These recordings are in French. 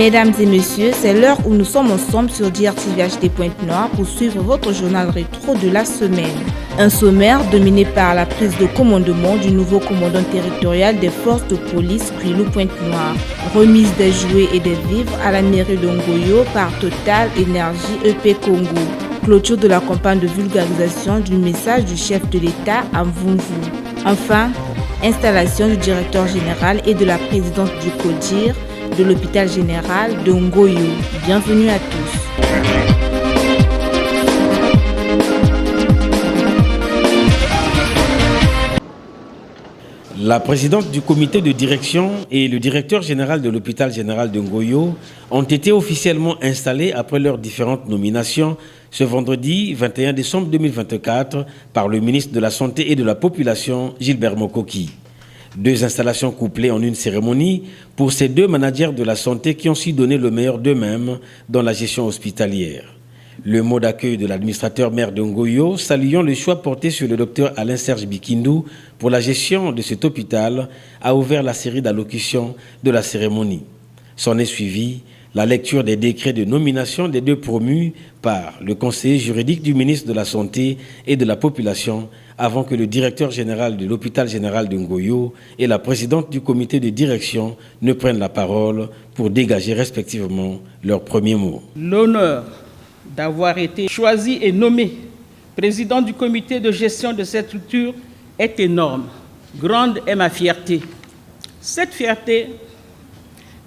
Mesdames et messieurs, c'est l'heure où nous sommes ensemble sur DRTV Pointe-Noire pour suivre votre journal rétro de la semaine. Un sommaire dominé par la prise de commandement du nouveau commandant territorial des forces de police Kwilu Pointe-Noire, remise des jouets et des vivres à la mairie de Ngoyo par Total Énergie EP Congo, clôture de la campagne de vulgarisation du message du chef de l'État à Mvumvu. Enfin, installation du directeur général et de la présidente du CODIR de l'hôpital général de Ngoyo. Bienvenue à tous. La présidente du comité de direction et le directeur général de l'hôpital général de Ngoyo ont été officiellement installés après leurs différentes nominations ce vendredi 21 décembre 2024 par le ministre de la Santé et de la Population, Gilbert Mokoki. Deux installations couplées en une cérémonie pour ces deux managers de la santé qui ont su donner le meilleur d'eux-mêmes dans la gestion hospitalière. Le mot d'accueil de l'administrateur maire de Ngoyo, saluant le choix porté sur le docteur Alain-Serge Bikindou pour la gestion de cet hôpital, a ouvert la série d'allocutions de la cérémonie. S'en est suivi la lecture des décrets de nomination des deux promus par le conseiller juridique du ministre de la Santé et de la Population avant que le directeur général de l'hôpital général de Ngoyo et la présidente du comité de direction ne prennent la parole pour dégager respectivement leurs premiers mots. L'honneur d'avoir été choisi et nommé président du comité de gestion de cette structure est énorme. Grande est ma fierté. Cette fierté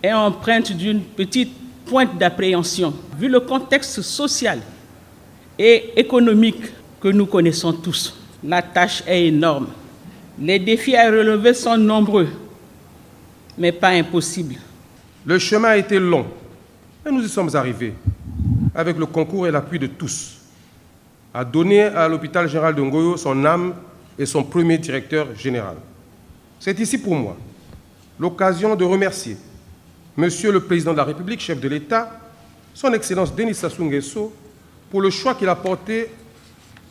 est empreinte d'une petite pointe d'appréhension, vu le contexte social et économique que nous connaissons tous. La tâche est énorme. Les défis à relever sont nombreux, mais pas impossibles. Le chemin a été long, et nous y sommes arrivés, avec le concours et l'appui de tous, à donner à l'hôpital général de Ngoyo son âme et son premier directeur général. C'est ici pour moi l'occasion de remercier Monsieur le Président de la République, chef de l'État, son Excellence Denis Sassou Nguesso, pour le choix qu'il a porté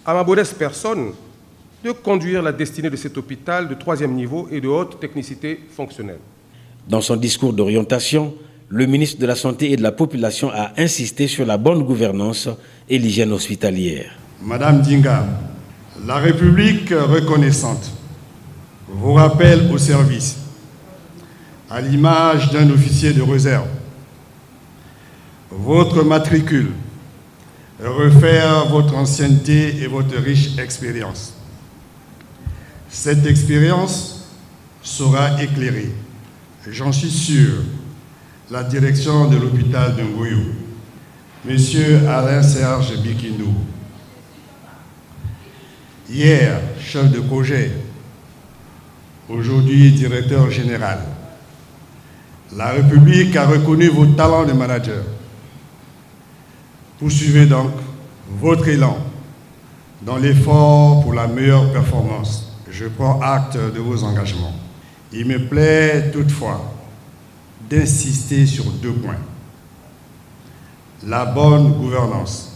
à ma modeste personne de conduire la destinée de cet hôpital de 3e niveau et de haute technicité fonctionnelle. Dans son discours d'orientation, le ministre de la Santé et de la Population a insisté sur la bonne gouvernance et l'hygiène hospitalière. Madame Dinga, la République reconnaissante vous rappelle au service, à l'image d'un officier de réserve. Votre matricule refaire votre ancienneté et votre riche expérience. Cette expérience saura éclairer, j'en suis sûr, la direction de l'hôpital de Ngoyo, Monsieur Alain-Serge Bikindou. Hier, chef de projet, aujourd'hui directeur général. La République a reconnu vos talents de manager. Poursuivez donc votre élan dans l'effort pour la meilleure performance. Je prends acte de vos engagements. Il me plaît toutefois d'insister sur deux points. La bonne gouvernance,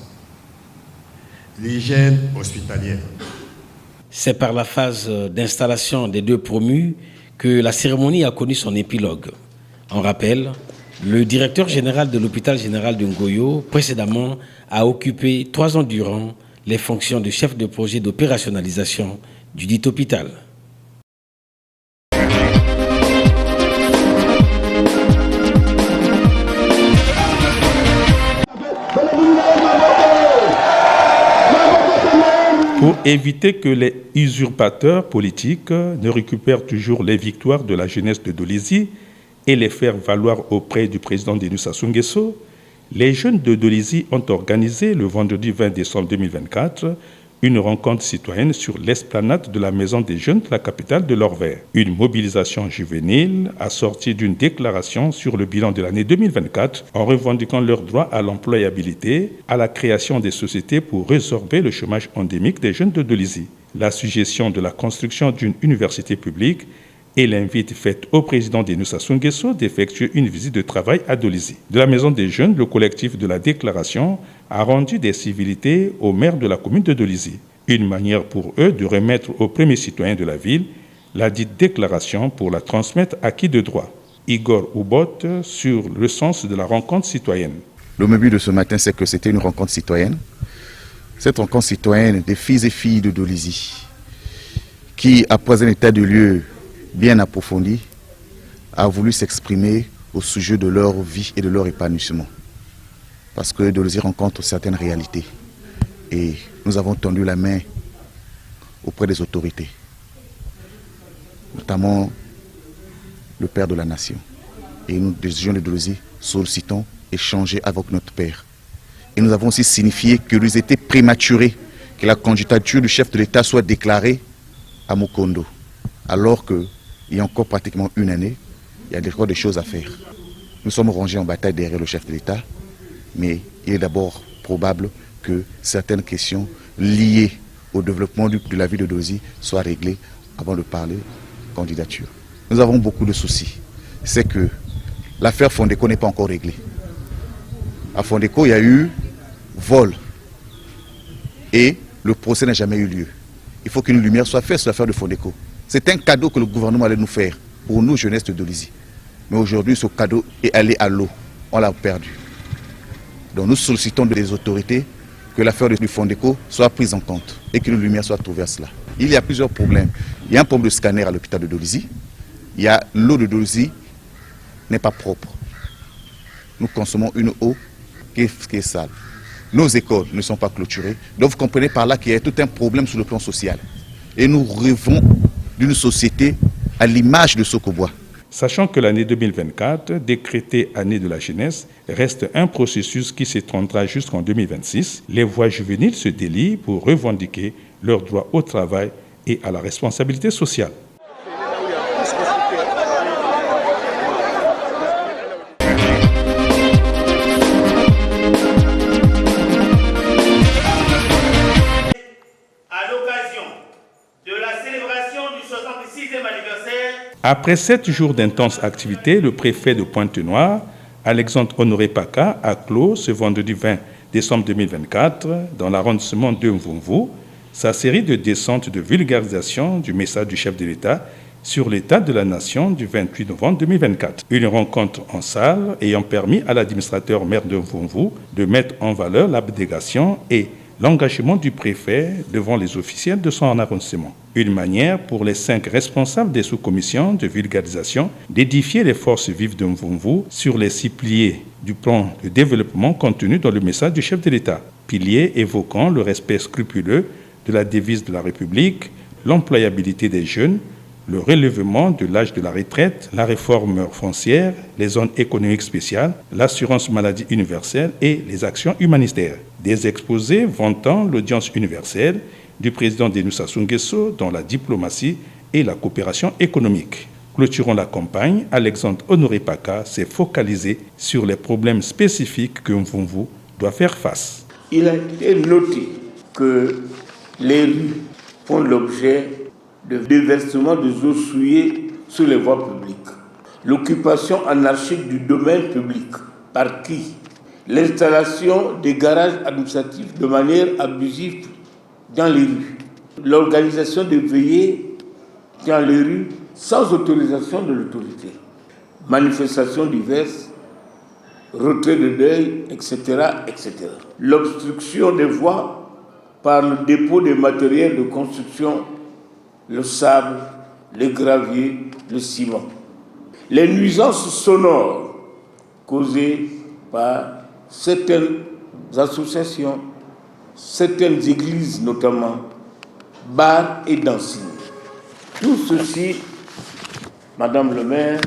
l'hygiène hospitalière. C'est par la phase d'installation des deux promus que la cérémonie a connu son épilogue. En rappel, le directeur général de l'hôpital général de Ngoyo, précédemment, a occupé 3 ans durant les fonctions de chef de projet d'opérationnalisation du dit hôpital. Pour éviter que les usurpateurs politiques ne récupèrent toujours les victoires de la jeunesse de Dolisie et les faire valoir auprès du président Denis Sassou Nguesso, les jeunes de Dolisie ont organisé le vendredi 20 décembre 2024 une rencontre citoyenne sur l'esplanade de la Maison des Jeunes de la capitale de l'Orvers. Une mobilisation juvénile assortie d'une déclaration sur le bilan de l'année 2024 en revendiquant leur droit à l'employabilité, à la création des sociétés pour résorber le chômage endémique des jeunes de Dolisie, la suggestion de la construction d'une université publique et l'invite fait au président Denis Sassou Nguesso d'effectuer une visite de travail à Dolisie. De la Maison des Jeunes, le collectif de la déclaration a rendu des civilités au maire de la commune de Dolisie. Une manière pour eux de remettre aux premiers citoyens de la ville la dite déclaration pour la transmettre à qui de droit. Igor Oubot sur le sens de la rencontre citoyenne. Le but de ce matin, c'est que c'était une rencontre citoyenne. Cette rencontre citoyenne des fils et filles de Dolisie, qui, après un état de lieu bien approfondi, a voulu s'exprimer au sujet de leur vie et de leur épanouissement. Parce que Dolisie rencontre certaines réalités. Et nous avons tendu la main auprès des autorités, notamment le Père de la Nation. Et nous, des gens de Dolisie, sollicitons échanger avec notre Père. Et nous avons aussi signifié que nous étions prématurés, que la candidature du chef de l'État soit déclarée à Mukondo, alors qu'il y a encore pratiquement une année, il y a encore des choses à faire. Nous sommes rangés en bataille derrière le chef de l'État, mais il est d'abord probable que certaines questions liées au développement de la vie de Dolisie soient réglées avant de parler candidature. Nous avons beaucoup de soucis. C'est que l'affaire Fondeco n'est pas encore réglée. À Fondeco, il y a eu vol et le procès n'a jamais eu lieu. Il faut qu'une lumière soit faite sur l'affaire de Fondeco. C'est un cadeau que le gouvernement allait nous faire pour nous, jeunesse de Dolisie. Mais aujourd'hui, ce cadeau est allé à l'eau. On l'a perdu. Donc nous sollicitons des autorités que l'affaire du Fondeco soit prise en compte et qu'une lumière soit trouvée à cela. Il y a plusieurs problèmes. Il y a un problème de scanner à l'hôpital de Dolisie. Il y a l'eau de Dolisie n'est pas propre. Nous consommons une eau qui est sale. Nos écoles ne sont pas clôturées. Donc vous comprenez par là qu'il y a tout un problème sur le plan social. Et nous rêvons d'une société à l'image de Sokobois. Sachant que l'année 2024, décrétée année de la jeunesse, reste un processus qui s'étendra jusqu'en 2026, les voix juvéniles se délient pour revendiquer leur droit au travail et à la responsabilité sociale. Après 7 jours d'intenses activités, le préfet de Pointe-Noire, Alexandre Honoré Paka, a clos ce vendredi 20 décembre 2024, dans l'arrondissement de Mvumvu, sa série de descentes de vulgarisation du message du chef de l'État sur l'état de la nation du 28 novembre 2024. Une rencontre en salle ayant permis à l'administrateur maire de Mvumvu de mettre en valeur l'abnégation et l'engagement du préfet devant les officiels de son arrondissement. Une manière pour les 5 responsables des sous-commissions de vulgarisation d'édifier les forces vives de Mvumvu sur les 6 piliers du plan de développement contenu dans le message du chef de l'État. Piliers évoquant le respect scrupuleux de la devise de la République, l'employabilité des jeunes, le relèvement de l'âge de la retraite, la réforme foncière, les zones économiques spéciales, l'assurance maladie universelle et les actions humanitaires. Des exposés vantant l'audience universelle du président Denis Sassou Nguesso dans la diplomatie et la coopération économique. Clôturant la campagne, Alexandre Honoré Paka s'est focalisé sur les problèmes spécifiques que Mvumvu doit faire face. Il a été noté que les rues font l'objet de déversement de eaux souillées sur les voies publiques. L'occupation anarchique du domaine public. Par qui? L'installation des garages administratifs de manière abusive dans les rues. L'organisation de veillées dans les rues sans autorisation de l'autorité. Manifestations diverses, retrait de deuil, etc., etc. L'obstruction des voies par le dépôt des matériels de construction, le sable, les graviers, le ciment. Les nuisances sonores causées par certaines associations, certaines églises notamment, bars et dancing. Tout ceci, Madame le maire,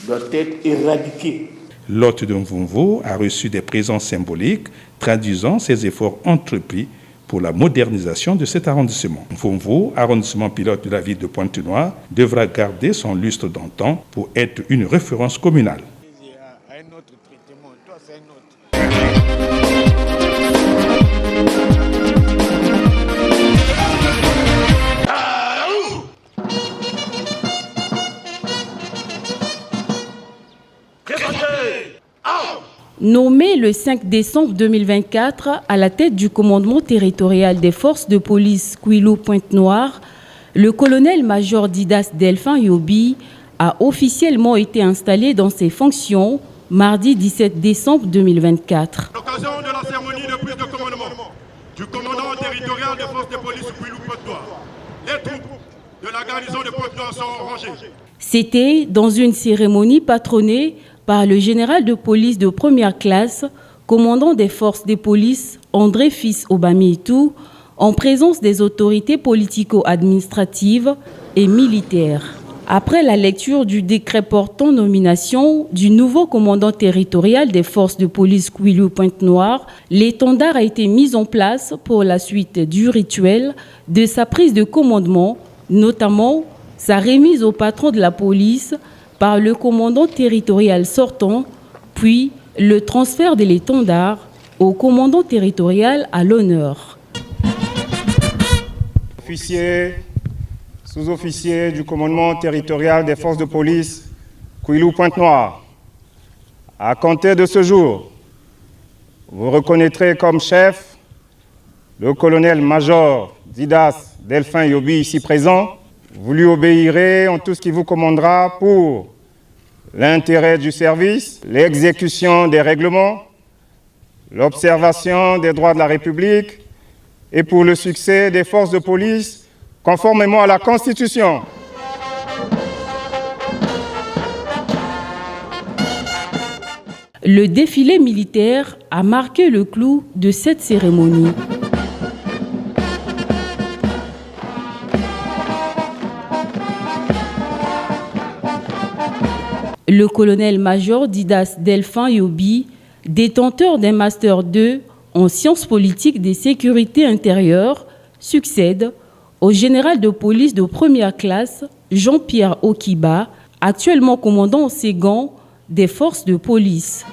doit être éradiqué. L'hôte de Mvumvu a reçu des présents symboliques traduisant ses efforts entrepris pour la modernisation de cet arrondissement. Mvumvu, arrondissement pilote de la ville de Pointe-Noire, devra garder son lustre d'antan pour être une référence communale. Nommé le 5 décembre 2024 à la tête du commandement territorial des forces de police Kouilou Pointe-Noire, le colonel-major Didas Delphin Yobi a officiellement été installé dans ses fonctions mardi 17 décembre 2024. À l'occasion de la cérémonie de prise de commandement du commandant territorial des forces de police Kouilou-Pointe-Noire, les troupes de la garnison de Pointe-Noire sont rangées. C'était dans une cérémonie patronnée par le général de police de première classe, commandant des forces de police André Fils Obameitou, en présence des autorités politico-administratives et militaires. Après la lecture du décret portant nomination du nouveau commandant territorial des forces de police Kouilou-Pointe-Noire, l'étendard a été mis en place pour la suite du rituel de sa prise de commandement, notamment sa remise au patron de la police par le commandant territorial sortant, puis le transfert de l'étendard au commandant territorial à l'honneur. Officiers, sous-officiers du commandement territorial des forces de police Kouilou-Pointe-Noire, à compter de ce jour, vous reconnaîtrez comme chef le colonel-major Didas Delphin Yobi ici présent. Vous lui obéirez en tout ce qui vous commandera pour l'intérêt du service, l'exécution des règlements, l'observation des droits de la République et pour le succès des forces de police conformément à la Constitution. Le défilé militaire a marqué le clou de cette cérémonie. Le colonel-major Didas Delphin Yobi, détenteur d'un Master 2 en sciences politiques des sécurités intérieures, succède au général de police de première classe Jean-Pierre Okiba, actuellement commandant en second des forces de police.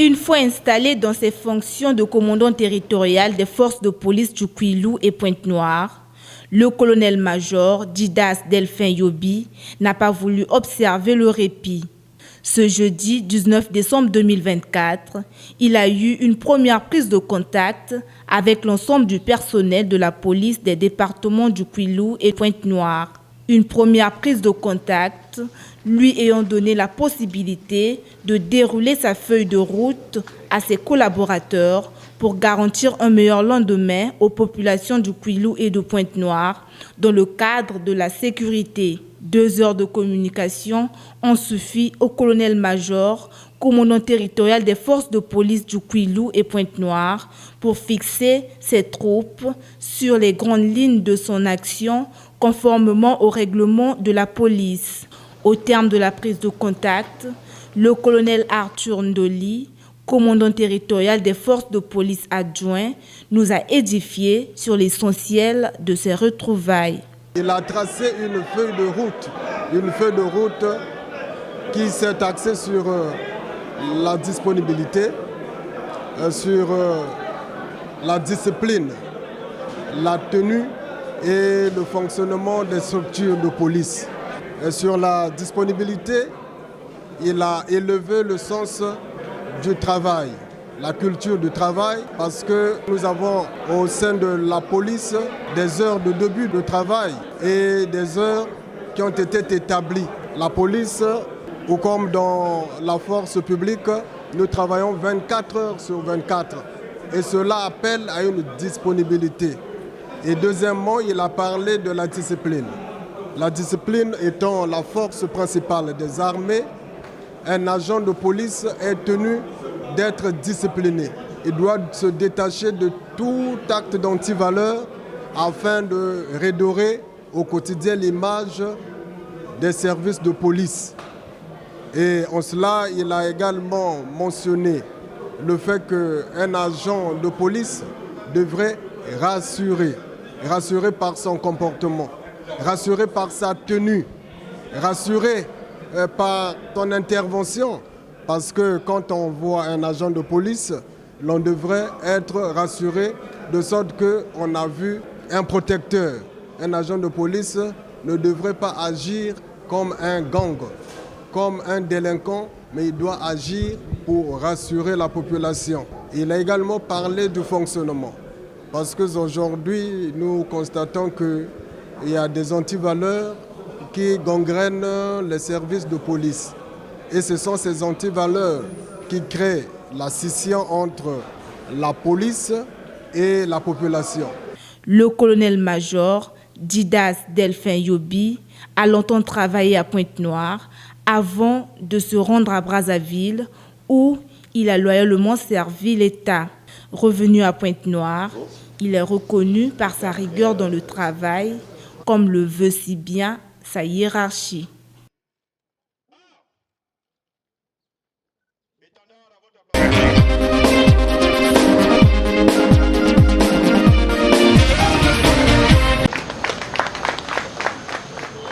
Une fois installé dans ses fonctions de commandant territorial des forces de police du Kouilou et Pointe-Noire, le colonel-major Didas Delphin Yobi n'a pas voulu observer le répit. Ce jeudi 19 décembre 2024, il a eu une première prise de contact avec l'ensemble du personnel de la police des départements du Kouilou et Pointe-Noire. Une première prise de contact lui ayant donné la possibilité de dérouler sa feuille de route à ses collaborateurs pour garantir un meilleur lendemain aux populations du Kouilou et de Pointe-Noire dans le cadre de la sécurité. 2 heures de communication ont suffi au colonel-major, commandant territorial des forces de police du Kouilou et Pointe-Noire, pour fixer ses troupes sur les grandes lignes de son action conformément au règlement de la police. Au terme de la prise de contact, le colonel Arthur Ndoli, commandant territorial des forces de police adjoint, nous a édifié sur l'essentiel de ces retrouvailles. Il a tracé une feuille de route qui s'est axée sur la disponibilité, sur la discipline, la tenue et le fonctionnement des structures de police. Et sur la disponibilité, il a élevé le sens du travail, la culture du travail, parce que nous avons au sein de la police des heures de début de travail et des heures qui ont été établies. La police, ou comme dans la force publique, nous travaillons 24 heures sur 24 et cela appelle à une disponibilité. Et deuxièmement, il a parlé de la discipline. La discipline étant la force principale des armées, un agent de police est tenu d'être discipliné. Il doit se détacher de tout acte d'antivaleur afin de redorer au quotidien l'image des services de police. Et en cela, il a également mentionné le fait qu'un agent de police devrait rassurer par son comportement, rassurer par sa tenue, rassurer par ton intervention. Parce que quand on voit un agent de police, l'on devrait être rassuré de sorte qu'on a vu un protecteur. Un agent de police ne devrait pas agir comme un gang, comme un délinquant, mais il doit agir pour rassurer la population. Il a également parlé du fonctionnement, parce qu'aujourd'hui, nous constatons qu'il y a des antivaleurs qui gangrènent les services de police. Et ce sont ces antivaleurs qui créent la scission entre la police et la population. Le colonel-major Didas Delphin Yobi a longtemps travaillé à Pointe-Noire avant de se rendre à Brazzaville où il a loyalement servi l'État. Revenu à Pointe-Noire, il est reconnu par sa rigueur dans le travail, comme le veut si bien sa hiérarchie.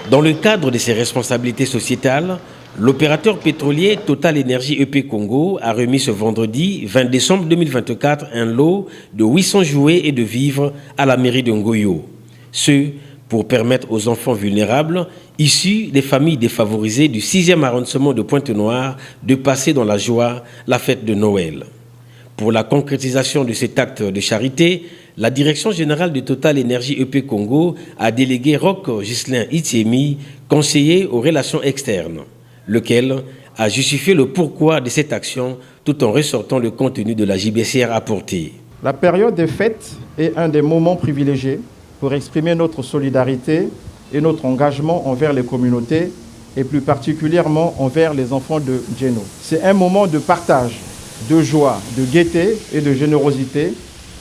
Dans le cadre de ses responsabilités sociétales, l'opérateur pétrolier Total Énergie EP Congo a remis ce vendredi 20 décembre 2024 un lot de 800 jouets et de vivres à la mairie de Ngoyo. Ce, pour permettre aux enfants vulnérables, issus des familles défavorisées du 6e arrondissement de Pointe-Noire, de passer dans la joie la fête de Noël. Pour la concrétisation de cet acte de charité, la Direction générale de Total Énergie EP Congo a délégué Roch Ghislain Itiemi, conseiller aux relations externes, lequel a justifié le pourquoi de cette action tout en ressortant le contenu de la JBCR apportée. La période des fêtes est un des moments privilégiés pour exprimer notre solidarité et notre engagement envers les communautés et plus particulièrement envers les enfants de Djeno. C'est un moment de partage, de joie, de gaieté et de générosité,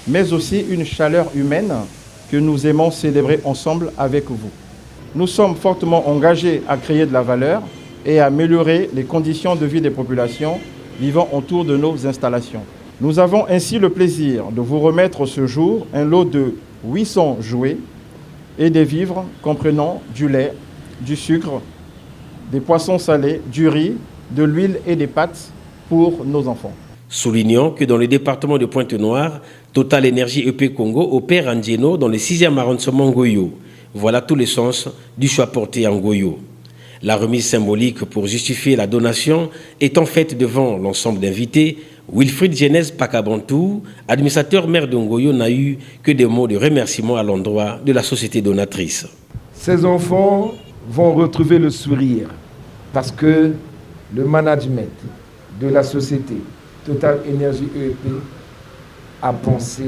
mais aussi une chaleur humaine que nous aimons célébrer ensemble avec vous. Nous sommes fortement engagés à créer de la valeur et à améliorer les conditions de vie des populations vivant autour de nos installations. Nous avons ainsi le plaisir de vous remettre ce jour un lot de 800 jouets et des vivres comprenant du lait, du sucre, des poissons salés, du riz, de l'huile et des pâtes pour nos enfants. Soulignons que dans le département de Pointe-Noire, Total Énergie EP Congo opère en Djeno dans le 6e arrondissement Ngoyo. Voilà tout le sens du choix porté en Ngoyo. La remise symbolique pour justifier la donation étant faite devant l'ensemble d'invités, Wilfried Genès Pakabantou, administrateur maire de Ngoyo, n'a eu que des mots de remerciement à l'endroit de la société donatrice. Ces enfants vont retrouver le sourire parce que le management de la société Total Énergie EP a pensé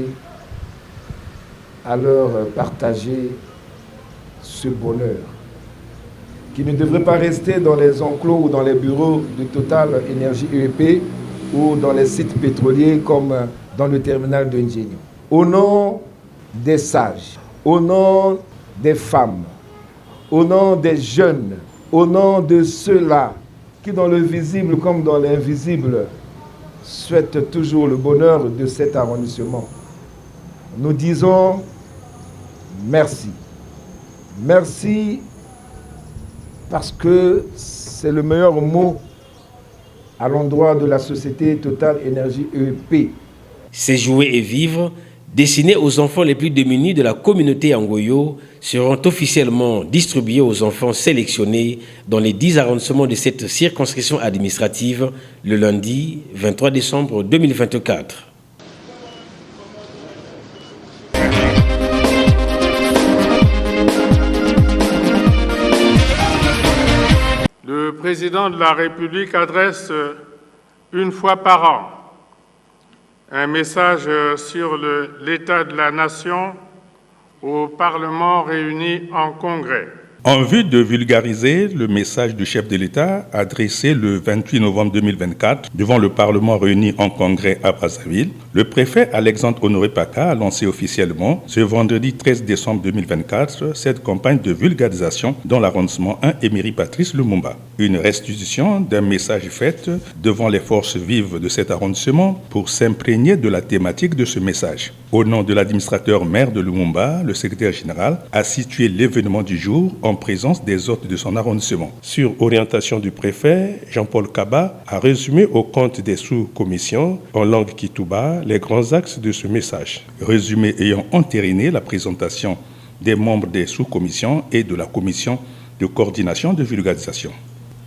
à leur partager ce bonheur qui ne devrait pas rester dans les enclos ou dans les bureaux de Total Énergie EP ou dans les sites pétroliers comme dans le terminal de Ndjenyo. Au nom des sages, au nom des femmes, au nom des jeunes, au nom de ceux-là qui dans le visible comme dans l'invisible souhaitent toujours le bonheur de cet arrondissement, nous disons merci. Merci parce que c'est le meilleur mot à l'endroit de la société Total Énergie EP. Ces jouets et vivres, destinés aux enfants les plus démunis de la communauté Ngoyo, seront officiellement distribués aux enfants sélectionnés dans les 10 arrondissements de cette circonscription administrative le lundi 23 décembre 2024. Le président de la République adresse une fois par an un message sur l'état de la nation au Parlement réuni en congrès. En vue de vulgariser le message du chef de l'État adressé le 28 novembre 2024 devant le Parlement réuni en congrès à Brazzaville, le préfet Alexandre Honoré Paka a lancé officiellement ce vendredi 13 décembre 2024 cette campagne de vulgarisation dans l'arrondissement 1 Émery Patrice Lumumba. Une restitution d'un message fait devant les forces vives de cet arrondissement pour s'imprégner de la thématique de ce message. Au nom de l'administrateur maire de Lumumba, le secrétaire général a situé l'événement du jour en présence des hôtes de son arrondissement. Sur orientation du préfet, Jean-Paul Kaba a résumé au compte des sous-commissions en langue kitouba les grands axes de ce message. Résumé ayant entériné la présentation des membres des sous-commissions et de la commission de coordination de vulgarisation.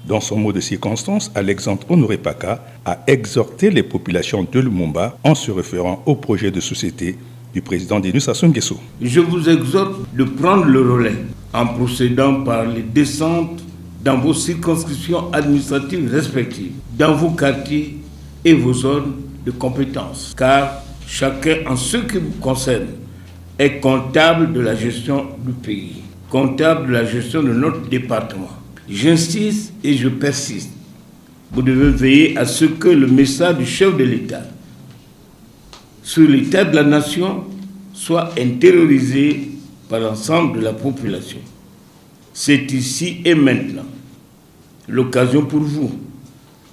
Dans son mot de circonstance, Alexandre Honoré Paka a exhorté les populations de Lumumba en se référant au projet de société du président Denis Sassou Nguesso. Je vous exhorte de prendre le relais en procédant par les descentes dans vos circonscriptions administratives respectives, dans vos quartiers et vos zones de compétences, car chacun, en ce qui vous concerne, est comptable de la gestion du pays, comptable de la gestion de notre département. J'insiste et je persiste. Vous devez veiller à ce que le message du chef de l'État sur l'état de la nation soit intériorisé par l'ensemble de la population. C'est ici et maintenant l'occasion pour vous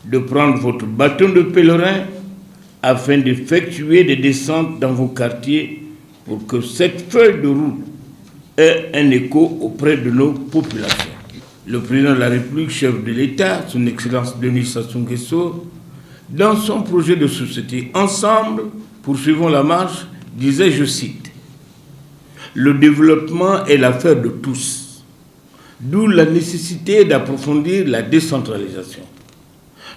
de prendre votre bâton de pèlerin afin d'effectuer des descentes dans vos quartiers pour que cette feuille de route ait un écho auprès de nos populations. Le président de la République, chef de l'État, son Excellence Denis Sassou Nguesso, dans son projet de société Ensemble, poursuivons la marche, disait, je cite, « Le développement est l'affaire de tous, d'où la nécessité d'approfondir la décentralisation.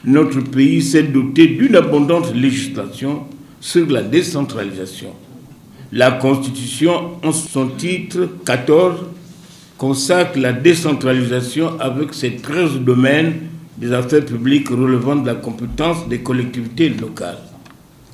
Notre pays s'est doté d'une abondante législation sur la décentralisation. La Constitution, en son titre 14, consacre la décentralisation avec ses 13 domaines des affaires publiques relevant de la compétence des collectivités locales. »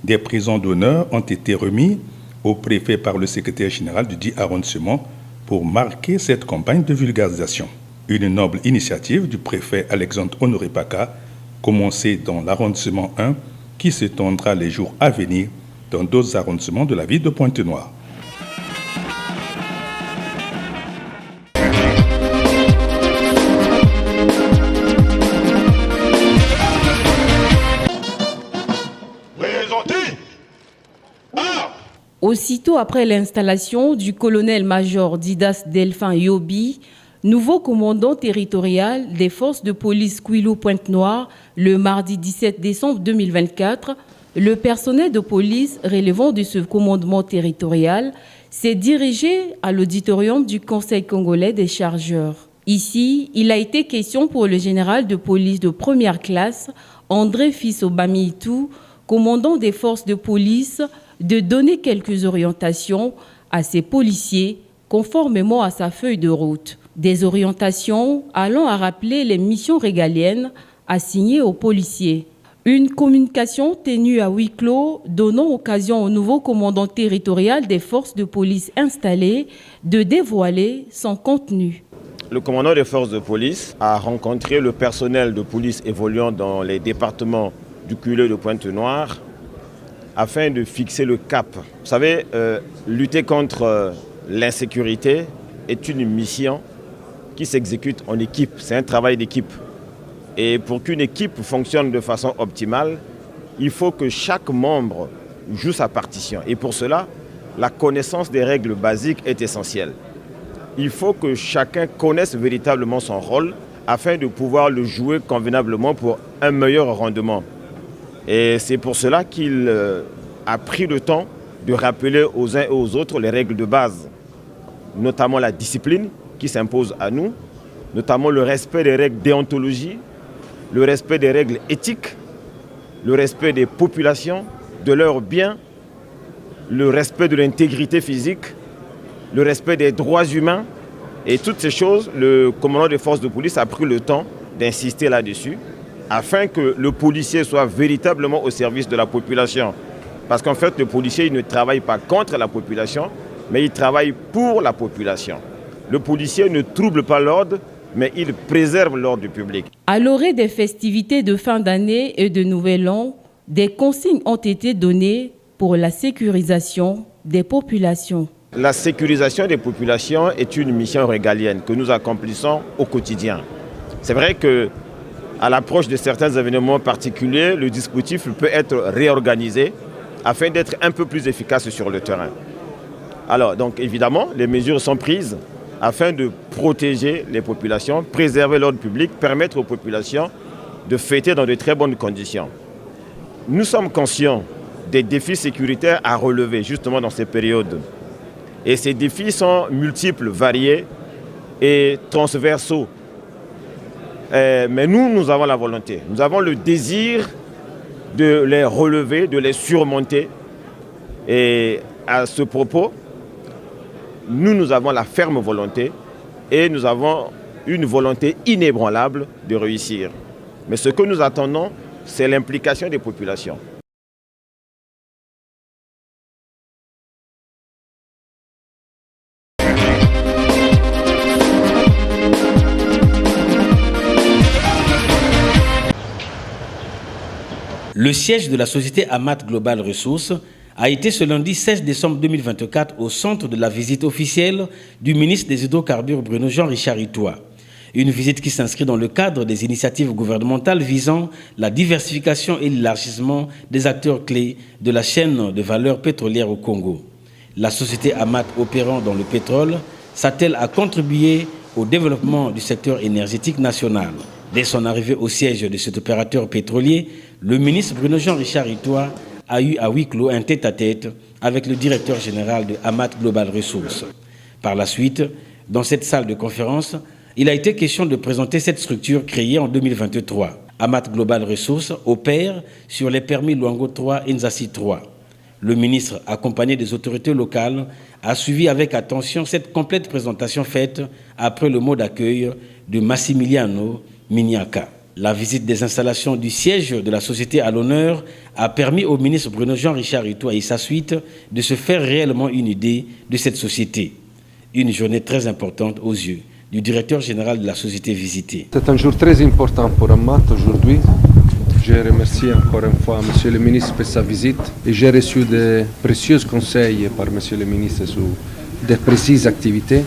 Des prisons d'honneur ont été remis au préfet par le secrétaire général du dit arrondissement pour marquer cette campagne de vulgarisation. Une noble initiative du préfet Alexandre Honoré Paka, commencée dans l'arrondissement 1, qui s'étendra les jours à venir dans d'autres arrondissements de la ville de Pointe-Noire. Aussitôt après l'installation du colonel-major Didas Delphin Yobi, nouveau commandant territorial des forces de police Kouilou-Pointe-Noire, le mardi 17 décembre 2024, le personnel de police relevant de ce commandement territorial s'est dirigé à l'auditorium du Conseil congolais des chargeurs. Ici, il a été question pour le général de police de première classe, André Fisso-Bamiitou, commandant des forces de police, de donner quelques orientations à ses policiers conformément à sa feuille de route. Des orientations allant à rappeler les missions régaliennes assignées aux policiers. Une communication tenue à huis clos donnant occasion au nouveau commandant territorial des forces de police installé de dévoiler son contenu. Le commandant des forces de police a rencontré le personnel de police évoluant dans les départements du Kouilou et de Pointe-Noire afin de fixer le cap. Vous savez, lutter contre l'insécurité est une mission qui s'exécute en équipe. C'est un travail d'équipe. Et pour qu'une équipe fonctionne de façon optimale, il faut que chaque membre joue sa partition. Et pour cela, la connaissance des règles basiques est essentielle. Il faut que chacun connaisse véritablement son rôle afin de pouvoir le jouer convenablement pour un meilleur rendement. Et c'est pour cela qu'il a pris le temps de rappeler aux uns et aux autres les règles de base, notamment la discipline qui s'impose à nous, notamment le respect des règles déontologie, le respect des règles éthiques, le respect des populations, de leurs biens, le respect de l'intégrité physique, le respect des droits humains. Et toutes ces choses, le commandant des forces de police a pris le temps d'insister là-dessus, afin que le policier soit véritablement au service de la population. Parce qu'en fait, le policier il ne travaille pas contre la population, mais il travaille pour la population. Le policier ne trouble pas l'ordre, mais il préserve l'ordre public. À l'orée des festivités de fin d'année et de Nouvel An, des consignes ont été données pour la sécurisation des populations. La sécurisation des populations est une mission régalienne que nous accomplissons au quotidien. C'est vrai que à l'approche de certains événements particuliers, le dispositif peut être réorganisé afin d'être un peu plus efficace sur le terrain. Alors, donc évidemment, les mesures sont prises afin de protéger les populations, préserver l'ordre public, permettre aux populations de fêter dans de très bonnes conditions. Nous sommes conscients des défis sécuritaires à relever justement dans ces périodes. Et ces défis sont multiples, variés et transversaux. Mais nous avons la volonté, nous avons le désir de les relever, de les surmonter. Et à ce propos, nous avons la ferme volonté et nous avons une volonté inébranlable de réussir. Mais ce que nous attendons, c'est l'implication des populations. Le siège de la société Amat Global Resources a été ce lundi 16 décembre 2024 au centre de la visite officielle du ministre des Hydrocarbures Bruno Jean-Richard Itoa. Une visite qui s'inscrit dans le cadre des initiatives gouvernementales visant la diversification et l'élargissement des acteurs clés de la chaîne de valeur pétrolière au Congo. La société Amat opérant dans le pétrole s'attelle à contribuer au développement du secteur énergétique national. Dès son arrivée au siège de cet opérateur pétrolier, le ministre Bruno Jean-Richard Itoa a eu à huis clos un tête-à-tête avec le directeur général de Amat Global Resources. Par la suite, dans cette salle de conférence, il a été question de présenter cette structure créée en 2023. Amat Global Resources opère sur les permis Luango 3 et Nzasi 3. Le ministre, accompagné des autorités locales, a suivi avec attention cette complète présentation faite après le mot d'accueil de Massimiliano Miniaka. La visite des installations du siège de la société à l'honneur a permis au ministre Bruno Jean-Richard Itoa et sa suite de se faire réellement une idée de cette société. Une journée très importante aux yeux du directeur général de la société visitée. C'est un jour très important pour Amat aujourd'hui. Je remercie encore une fois M. le ministre pour sa visite et j'ai reçu de précieux conseils par M. le ministre sur de précises activités.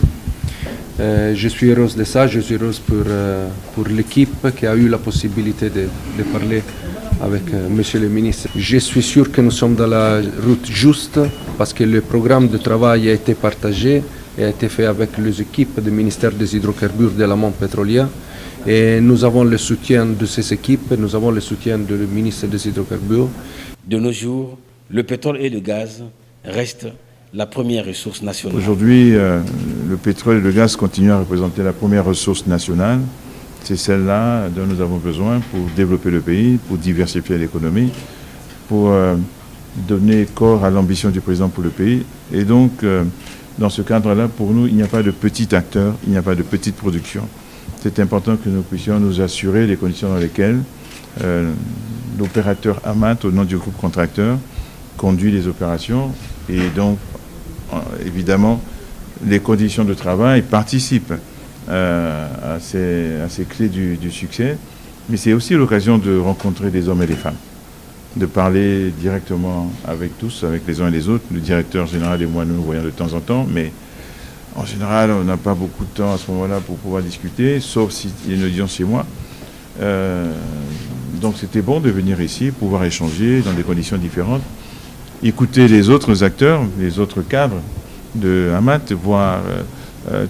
Je suis heureux de ça, je suis heureux pour l'équipe qui a eu la possibilité de parler avec M. le ministre. Je suis sûr que nous sommes dans la route juste parce que le programme de travail a été partagé et a été fait avec les équipes du ministère des Hydrocarbures de la Monde pétrolière. Et nous avons le soutien de ces équipes, nous avons le soutien du ministre des Hydrocarbures. De nos jours, le pétrole et le gaz restent la première ressource nationale. Aujourd'hui, le pétrole et le gaz continuent à représenter la première ressource nationale. C'est celle-là dont nous avons besoin pour développer le pays, pour diversifier l'économie, pour donner corps à l'ambition du président pour le pays. Et donc, dans ce cadre-là, pour nous, il n'y a pas de petit acteur, il n'y a pas de petite production. C'est important que nous puissions nous assurer des conditions dans lesquelles l'opérateur Amat, au nom du groupe contracteur, conduit les opérations et donc, évidemment, les conditions de travail participent à ces clés du succès. Mais c'est aussi l'occasion de rencontrer des hommes et des femmes, de parler directement avec tous, avec les uns et les autres. Le directeur général et moi, nous voyons de temps en temps, mais en général, on n'a pas beaucoup de temps à ce moment-là pour pouvoir discuter, sauf s'il y a une audience chez moi. Donc c'était bon de venir ici, pouvoir échanger dans des conditions différentes, écouter les autres acteurs, les autres cadres de Amat, voir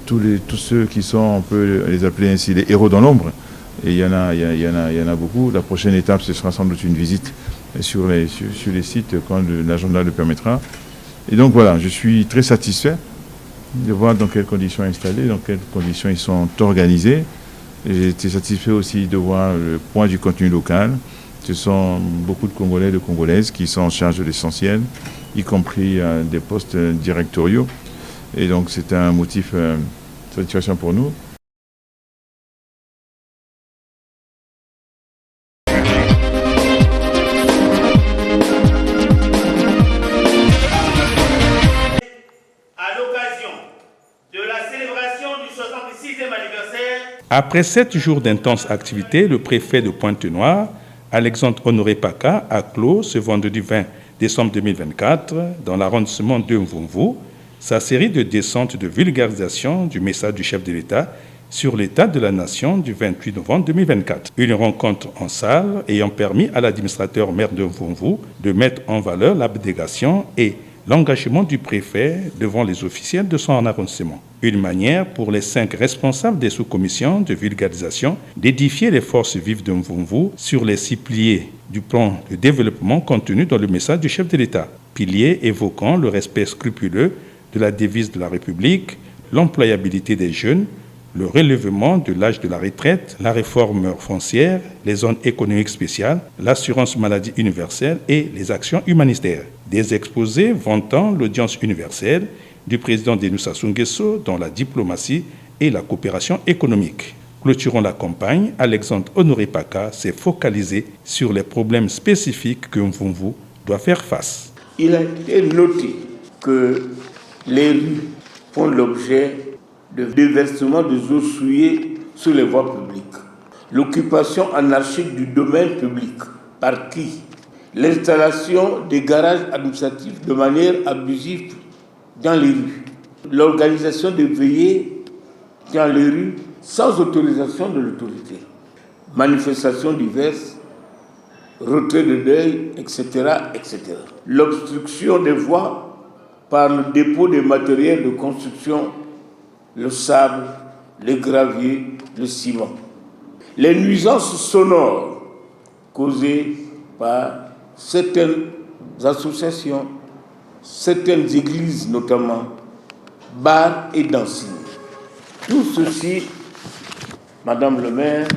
tous ceux qui sont, on peut les appeler ainsi, les héros dans l'ombre. Et il y en a beaucoup. La prochaine étape, ce sera sans doute une visite sur les sites quand l'agenda le permettra. Et donc voilà, je suis très satisfait de voir dans quelles conditions installés, dans quelles conditions ils sont organisés. J'ai été satisfait aussi de voir le point du contenu local. Ce sont beaucoup de Congolais et de Congolaises qui sont en charge de l'essentiel, y compris des postes directoriaux. Et donc c'est un motif de satisfaction pour nous. Après 7 jours d'intenses activités, le préfet de Pointe-Noire, Alexandre Honoré Paka, a clos ce vendredi 20 décembre 2024, dans l'arrondissement de Mvumvu, sa série de descentes de vulgarisation du message du chef de l'État sur l'état de la nation du 28 novembre 2024. Une rencontre en salle ayant permis à l'administrateur maire de Mvumvu de mettre en valeur l'abnégation et l'engagement du préfet devant les officiels de son arrondissement. Une manière pour les 5 responsables des sous-commissions de vulgarisation d'édifier les forces vives de Mvumvu sur les 6 piliers du plan de développement contenu dans le message du chef de l'État. Piliers évoquant le respect scrupuleux de la devise de la République, l'employabilité des jeunes, le relèvement de l'âge de la retraite, la réforme foncière, les zones économiques spéciales, l'assurance maladie universelle et les actions humanitaires. Des exposés vantant l'audience universelle du président Denis Sassou Nguesso dans la diplomatie et la coopération économique. Clôturant la campagne, Alexandre Honoré Paka s'est focalisé sur les problèmes spécifiques que Mvumvu doit faire face. Il a été noté que les rues font l'objet de déversement de eaux souillées sur les voies publiques, l'occupation anarchique du domaine public. Par qui? L'installation des garages administratifs de manière abusive dans les rues, l'organisation de veillées dans les rues sans autorisation de l'autorité, manifestations diverses, retrait de deuil, etc., etc. L'obstruction des voies par le dépôt des matériels de construction, le sable, le gravier, le ciment. Les nuisances sonores causées par certaines associations, certaines églises notamment, bars et dancing. Tout ceci, Madame le maire,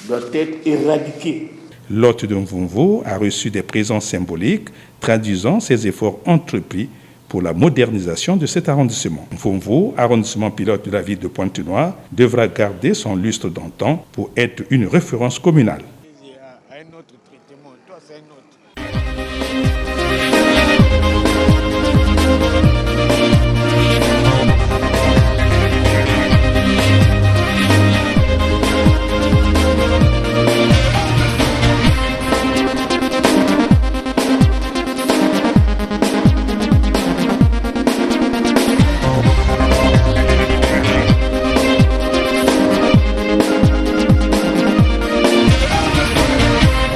doit être éradiqué. L'hôte de Mvumvu a reçu des présents symboliques traduisant ses efforts entrepris pour la modernisation de cet arrondissement. Mvumvu, arrondissement pilote de la ville de Pointe-Noire, devra garder son lustre d'antan pour être une référence communale.